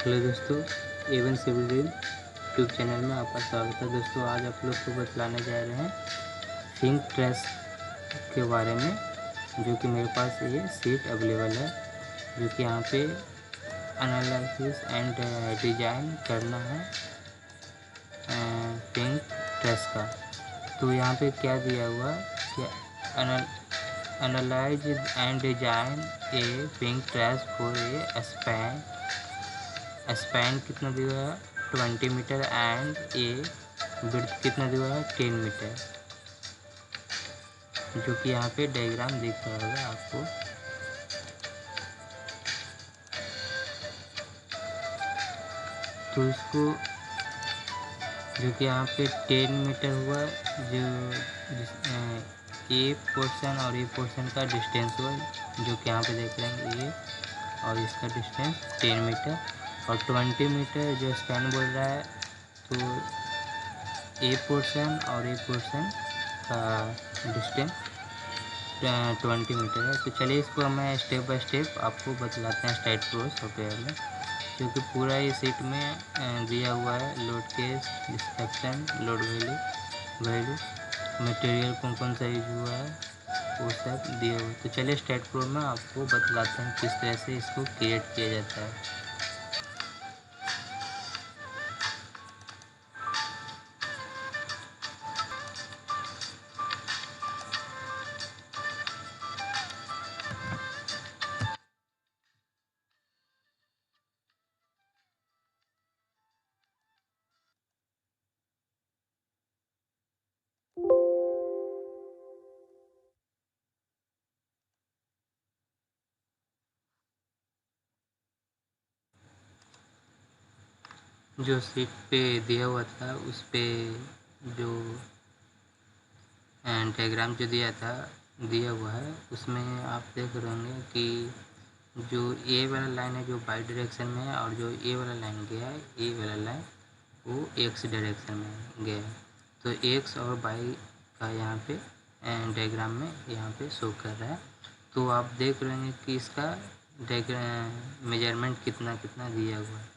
Hello दोस्तों, एवन civil dream YouTube channel में आपका स्वागत है। दोस्तों, आज आप लोग को बतलाने जा रहे हैं थिंक ट्रेस के बारे में, जो कि मेरे पास ये सीट अवेलेबल है, जो कि यहाँ पे एनालिसिस एंड डिजाइन करना है थिंक ट्रेस का। तो यहाँ पे क्या दिया हुआ कि analyse and design A pink trace for a span कितना दिया है 20 मीटर एंड ए विड्थ कितना दिया है 10 मीटर, जो कि यहाँ पे डायग्राम दिख रहा होगा आपको। तो इसको जो कि यहाँ पे 10 मीटर हुआ, जो ए पोर्शन और ए पोर्शन का डिस्टेंस हुआ, जो कि यहाँ पे देख रहे हैं ए, और इसका डिस्टेंस 10 मीटर और 20 मीटर जो स्पैन बोल रहा है। तो ए पोर्शन और ए पोर्शन का डिस्टेंस 20 मीटर है। तो चलिए इसको मैं स्टेप बाय स्टेप आपको बतलाते हैं स्टाइट प्रो सॉफ्टवेयर में, क्योंकि पूरा ये सीट में दिया हुआ है load case, description, load value material कौन कौन सा यूज हुआ है, वो सब दिया हुआ है। तो चलिए स्टाइट प्रो में आपको बतलाते हैं किस तरह से इसको क्रिएट किया जाता है। जो सीट पे दिया हुआ था उस पे जो डायग्राम जो दिया हुआ है, उसमें आप देख रहे होंगे कि जो ए वाला लाइन है जो बाई डायरेक्शन में है, और जो ए वाला लाइन गया है, ए वाला लाइन वो एक्स डायरेक्शन में गया है। तो एक्स और बाई का यहाँ पे डायग्राम में यहाँ पे शो कर रहा है। तो आप देख रहे हैं कि इसका मेजरमेंट कितना कितना दिया हुआ है।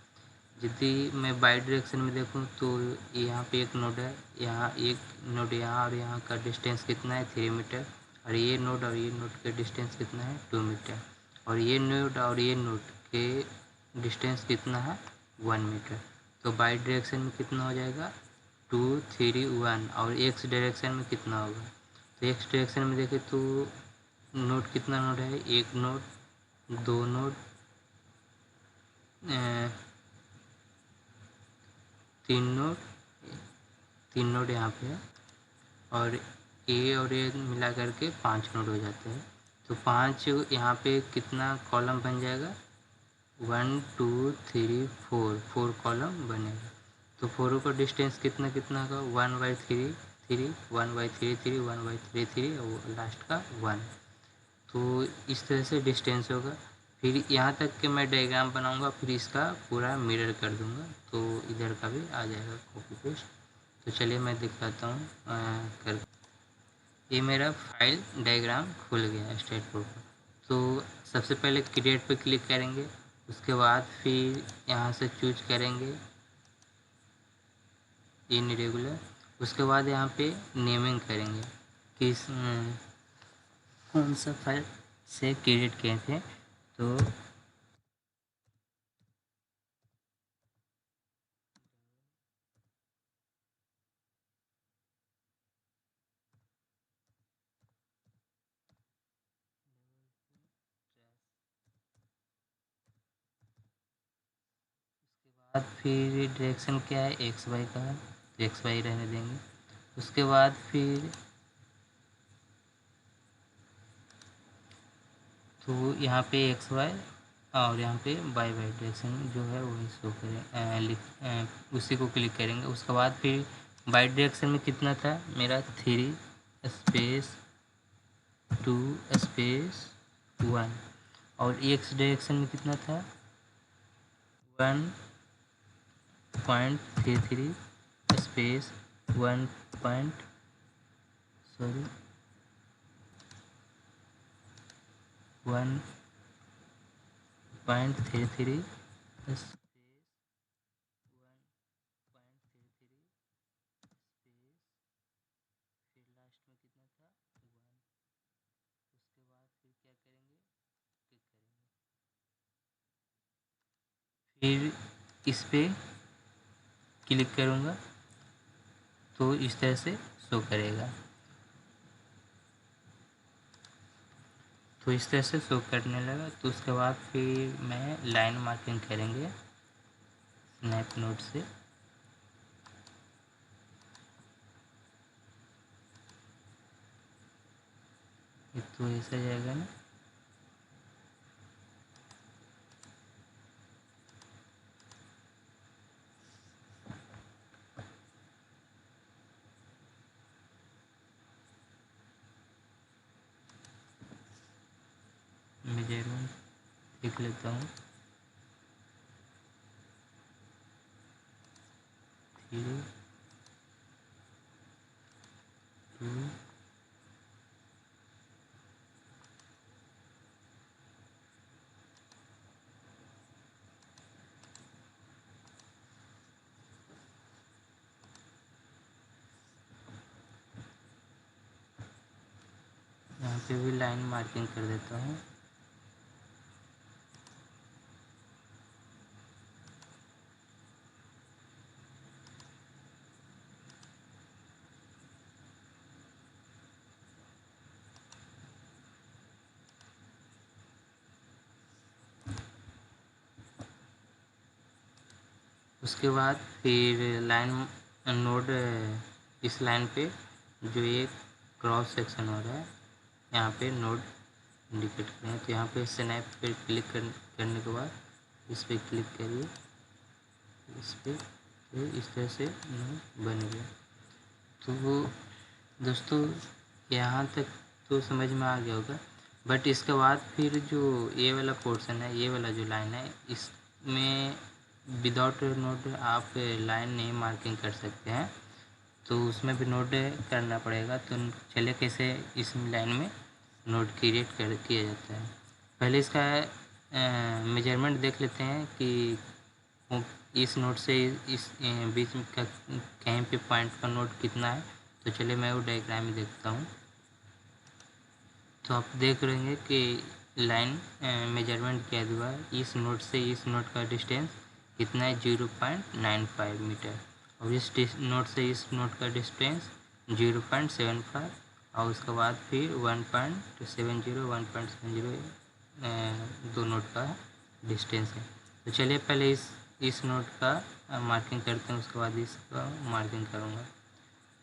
यदि मैं बाई डायरेक्शन में देखूं तो यहाँ पे एक नोड है, यहाँ एक नोड यहाँ, और यहाँ का डिस्टेंस कितना है 3 मीटर, और ये नोड के डिस्टेंस कितना है 2 मीटर, और ये नोड के डिस्टेंस कितना है 1 मीटर। तो बाई डायरेक्शन में कितना हो जाएगा 2 3 1, और एक्स डायरेक्शन में कितना होगा। तो एक्स डायरेक्शन में देखें तो कितना नोड है, एक नोड, दो नोड, तीन नोड यहाँ पे है, और ए मिला करके 5 नोड हो जाते हैं। तो 5 यहाँ पे कितना कॉलम बन जाएगा 1 2 3 4 कॉलम बनेगा। तो 4 का डिस्टेंस कितना कितना का 1/3 3 1/3 3 1/3 3 और लास्ट का 1। तो इस तरह से डिस्टेंस होगा। फिर यहाँ तक के मैं डायग्राम बनाऊंगा, फिर इसका पूरा मिरर कर दूंगा, तो इधर का भी आ जाएगा कॉपी पेस्ट। तो चलिए मैं दिखाता हूँ कर। ये मेरा फाइल डायग्राम खुल गया स्टेट प्रो पर। तो सबसे पहले क्रिएट पे क्लिक करेंगे, उसके बाद फिर यहाँ से चूज करेंगे इन रेगुलर। उसके बाद यहाँ पे नेमिंग करेंगे किस कौन सा फाइल से क्रिएट किए थे। तो बाद फिर डायरेक्शन क्या है एक्स वाई का है, तो एक्स वाई रहने देंगे। उसके बाद फिर तो यहाँ पे एक्स वाई और यहाँ पे बाई डायरेक्शन जो है वही शो करें, उसी को क्लिक करेंगे। उसके बाद फिर बाई डायरेक्शन में कितना था मेरा 3 स्पेस 2 स्पेस 1, और एक्स डायरेक्शन में कितना था 1.33 स्पेस 1 पॉइंट 1.33 फिर इस पे क्लिक करूँगा तो इस तरह से शो करेगा। तो इस तरह से शो करने लगा। तो उसके बाद फिर मैं लाइन मार्किंग करेंगे स्नैप नोड से। तो ऐसा जाएगा ना। मेजरमेंट लिख लेता हूँ 3 2 यहाँ पे भी लाइन मार्किंग कर देता हूँ। उसके बाद फिर लाइन नोड इस लाइन पे जो ये क्रॉस सेक्शन हो रहा है यहाँ पे नोड इंडिकेट करें। तो यहाँ पे स्नैप पे क्लिक करने के बाद इस पर क्लिक करिए, इस पर तो इस तरह से नोड बन गया। तो दोस्तों यहाँ तक तो समझ में आ गया होगा। बट इसके बाद फिर जो ये वाला पोर्शन है, ये वाला जो लाइन है, इसमें विदाउट नोड आप लाइन नहीं मार्किंग कर सकते हैं। तो उसमें भी नोड करना पड़ेगा। तो चलिए कैसे इस लाइन में नोड क्रिएट किया जाता है। पहले इसका मेजरमेंट देख लेते हैं कि इस नोड से इस बीच में कहीं पे पॉइंट का नोड कितना है। तो चलिए मैं वो डायग्राम में देखता हूँ। तो आप देख रहे हैं कि लाइन मेजरमेंट किया हुआ है। इस नोड से इस नोड का डिस्टेंस कितना है 0.95 मीटर, और इस नोड से इस नोड का डिस्टेंस 0.75, और उसके बाद फिर 1.70 दो नोड का डिस्टेंस है। तो चलिए पहले इस नोड का मार्किंग करते हैं, उसके बाद इसका मार्किंग करूँगा।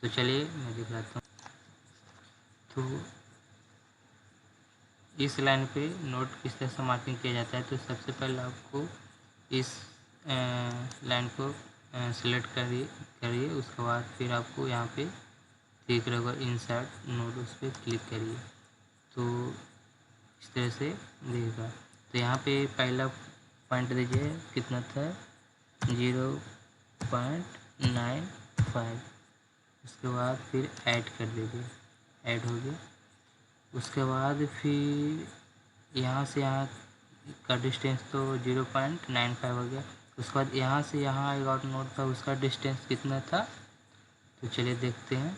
तो चलिए मैं दिखाता हूँ। तो इस लाइन पे नोड किस तरह से मार्किंग किया जाता है। तो सबसे पहले आपको इस लाइन को सिलेक्ट करिए। उसके बाद फिर आपको यहाँ पे दिख रहा होगा इंसर्ट नोड, उस पर क्लिक करिए तो इस तरह से दिखेगा। तो यहाँ पे पहला पॉइंट दीजिए कितना था 0.95। उसके बाद फिर ऐड कर दीजिए, ऐड हो गया। उसके बाद फिर यहाँ से यहाँ का डिस्टेंस तो 0.95 हो गया। उसके बाद यहाँ से यहाँ एक और नोड था, उसका डिस्टेंस कितना था। तो चलिए देखते हैं।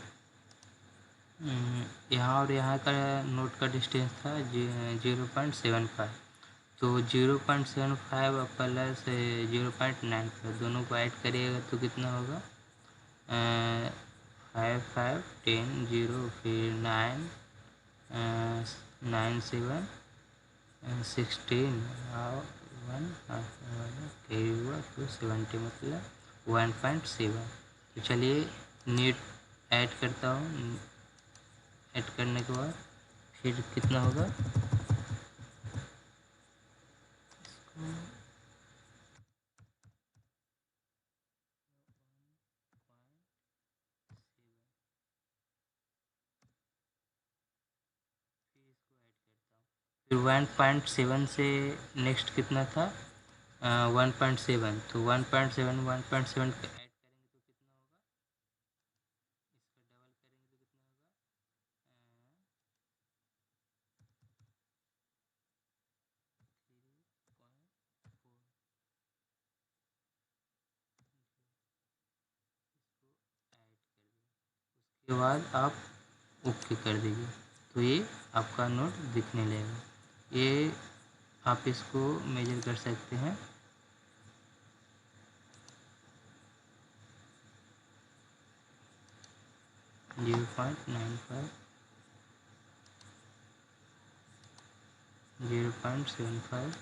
यहाँ और यहाँ का नोड का डिस्टेंस था 0.75। तो 0.75 और प्लस 0.95 दोनों को ऐड करिएगा तो कितना होगा 5 5 10 0 फिर 9 9 7 16 और 1 कैरी हुआ तो 70 मतलब 1.7। तो चलिए नीट ऐड करता हूँ। ऐड करने के बाद फिर कितना होगा फिर 1.7 से नेक्स्ट कितना था 1.7। तो 1.7 1.7 ऐड करेंगे तो कितना होगा, इसका डबल करेंगे तो कितना होगा 3.4। उसके बाद आप ओके कर दीजिए तो ये आपका नोट दिखने लगेगा। ये आप इसको मेजर कर सकते हैं। 0.95, 0.75,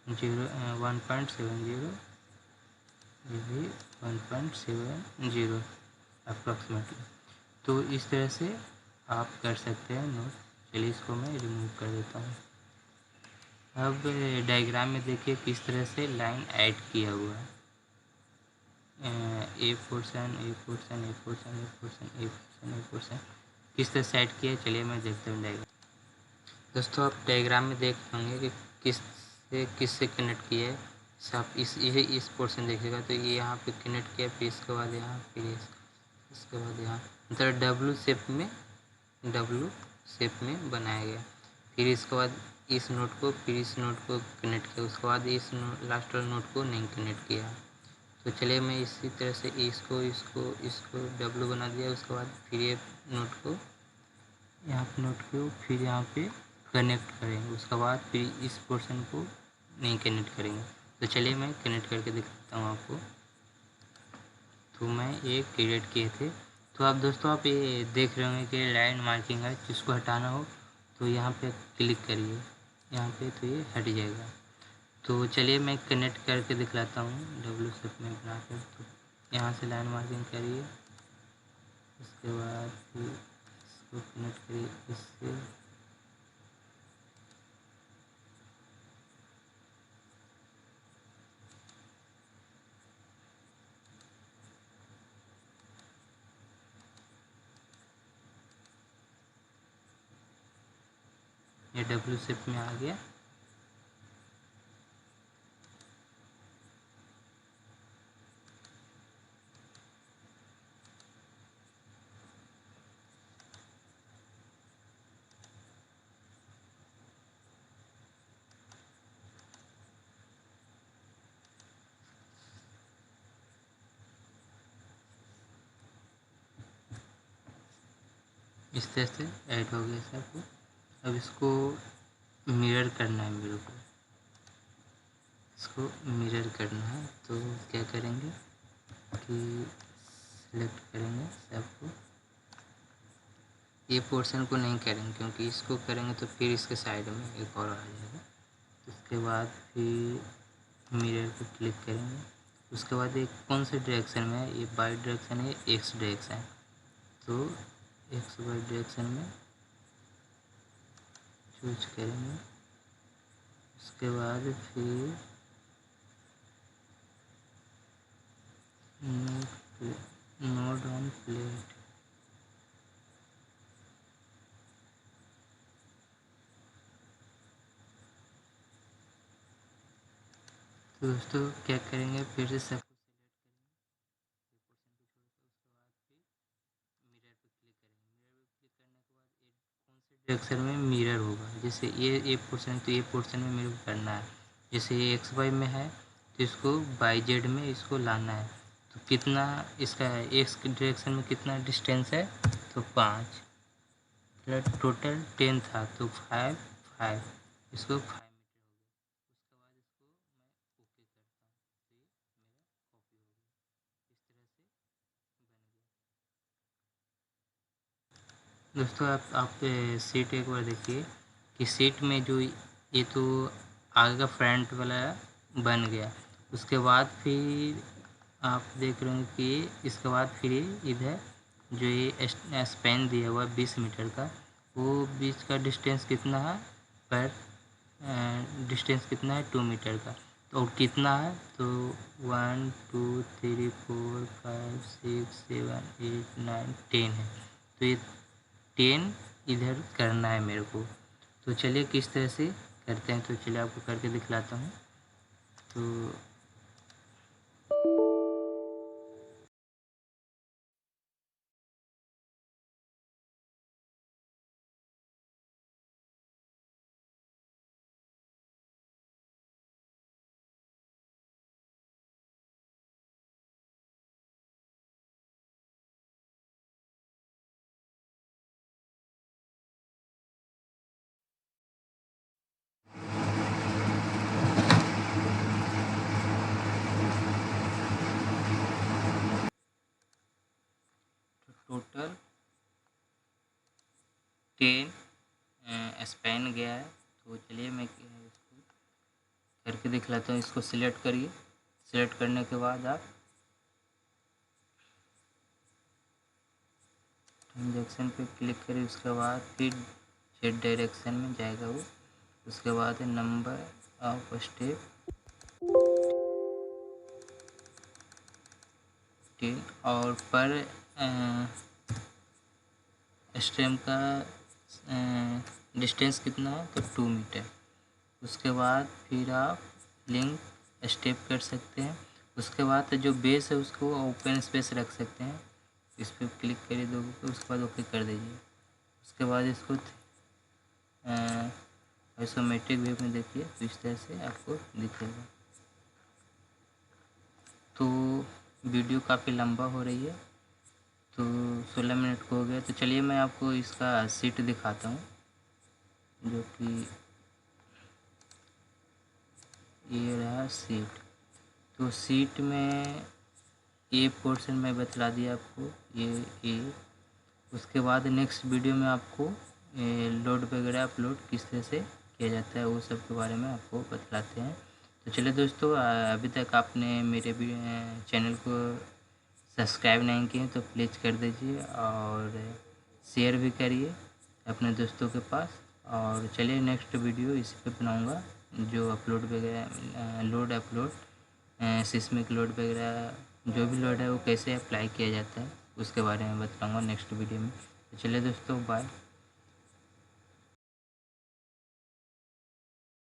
1.70, ये भी 1.70 अप्रॉक्सीमेटली। तो इस तरह से आप कर सकते हैं नोट। चलिए इसको मैं रिमूव कर देता हूँ। अब डायग्राम में देखिए किस तरह से लाइन ऐड किया हुआ है। ए पोर्शन, ए पोर्शन, ए पोर्शन, ए पोर्शन, ए पोर्शन, ए पोर्शन, किस तरह से ऐड किया है। चलिए मैं देखता हूँ डायग्राम। दोस्तों आप डायग्राम में देख पाएंगे कि किस से कनेक्ट किया है। सब इस पोर्शन देखिएगा तो ये यहाँ पे कनेक्ट किया, फिर इसके बाद यहाँ, फिर इसके बाद यहाँ, मतलब डब्लू शेप में बनाया गया। फिर इसके बाद इस नोट को, फिर इस नोट को कनेक्ट किया, उसके बाद इस लास्ट वाले नोट को नहीं कनेक्ट किया। तो चलिए मैं इसी तरह से इसको डब्लू बना दिया। उसके बाद फिर ये नोट को यहाँ पे फिर यहाँ पे कनेक्ट करेंगे। उसके बाद फिर इस पोर्शन को नहीं कनेक्ट करेंगे। तो चलिए मैं कनेक्ट करके दिखाता हूँ आपको। तो मैं ये क्रिएट किए थे। तो आप दोस्तों आप ये देख रहे होंगे कि लाइन मार्किंग है, जिसको हटाना हो तो यहाँ पे क्लिक करिए, यहाँ पे तो ये हट जाएगा। तो चलिए मैं कनेक्ट करके दिखलाता हूँ डब्लू शेप में बनाकर। तो यहाँ से लाइन मार्किंग करिए, उसके बाद फिर इसको कनेक्ट करिए इससे। ये डब्लू शेप में आ गया। इस तरह से ऐड हो गया सब। अब इसको मिरर करना है मेरे को, इसको मिरर करना है। तो क्या करेंगे कि सिलेक्ट करेंगे सबको, ये पोर्शन को नहीं करेंगे क्योंकि इसको करेंगे तो फिर इसके साइड में एक और आ जाएगा। उसके बाद फिर मिरर पे क्लिक करेंगे। उसके बाद एक कौन से डायरेक्शन में है, ये वाई डायरेक्शन है, एक्स डायरेक्शन। तो एक्स वाई डायरेक्शन में चूज करेंगे। उसके बाद फिर नोड ऑन प्लेट, तो दोस्तों क्या करेंगे, फिर से सब डायरेक्शन में मिरर होगा। जैसे ये पोर्शन, तो ये पोर्शन में मेरे को करना है। जैसे ये एक्स वाई में है तो इसको वाई जेड में इसको लाना है। तो कितना इसका है, एक्स डायरेक्शन में कितना डिस्टेंस है, तो 5, मतलब टोटल 10 था तो 5 5, इसको 5 दोस्तों। आप सीट एक बार देखिए कि सीट में जो ये तो आगे का फ्रंट वाला बन गया। उसके बाद फिर आप देख रहे हैं कि इसके बाद फिर ये इधर जो ये स्पैन दिया हुआ 20 मीटर का, वो बीच का डिस्टेंस कितना है, पर डिस्टेंस कितना है 2 मीटर का। तो और कितना है, तो 1 2 3 4 5 6 7 8 9 10 है। तो ये 10 इधर करना है मेरे को। तो चलिए किस तरह से करते हैं, तो चलिए आपको करके दिखलाता हूँ। तो टोटल 10 स्पैन गया है। तो चलिए मैं इसको करके दिखलाता हूँ। इसको सिलेक्ट करिए। सिलेक्ट करने के बाद आप ट्रांजैक्शन पे क्लिक करिए। उसके बाद फिर जेड डायरेक्शन में जाएगा वो। उसके बाद नंबर ऑफ स्टेप 10 और पर स्टेम का डिस्टेंस कितना है तो 2 मीटर। उसके बाद फिर आप लिंक स्टेप कर सकते हैं। उसके बाद जो बेस है उसको ओपन स्पेस रख सकते हैं। इस पर क्लिक करिए दो पे, उसके बाद ओके कर दीजिए। उसके बाद इसको आइसोमेट्रिक व्यू में देखिए तो इस तरह से आपको दिखेगा। तो वीडियो काफ़ी लंबा हो रही है, तो 16 मिनट को हो गया। तो चलिए मैं आपको इसका सीट दिखाता हूँ, जो कि ये रहा सीट। तो सीट में ए पोर्शन में बतला दिया आपको, ये ए। उसके बाद नेक्स्ट वीडियो में आपको लोड वगैरह अपलोड किस तरह से किया जाता है वो सब के बारे में आपको बतलाते हैं। तो चलिए दोस्तों, अभी तक आपने मेरे भी चैनल को सब्सक्राइब नहीं किए तो प्लीज़ कर दीजिए और शेयर भी करिए अपने दोस्तों के पास। और चलिए नेक्स्ट वीडियो इस पे बनाऊंगा, जो अपलोड वगैरह लोड अपलोड सिस्मिक लोड वगैरह जो भी लोड है वो कैसे अप्लाई किया जाता है उसके बारे में बताऊंगा नेक्स्ट वीडियो में। तो चलिए दोस्तों, बाय।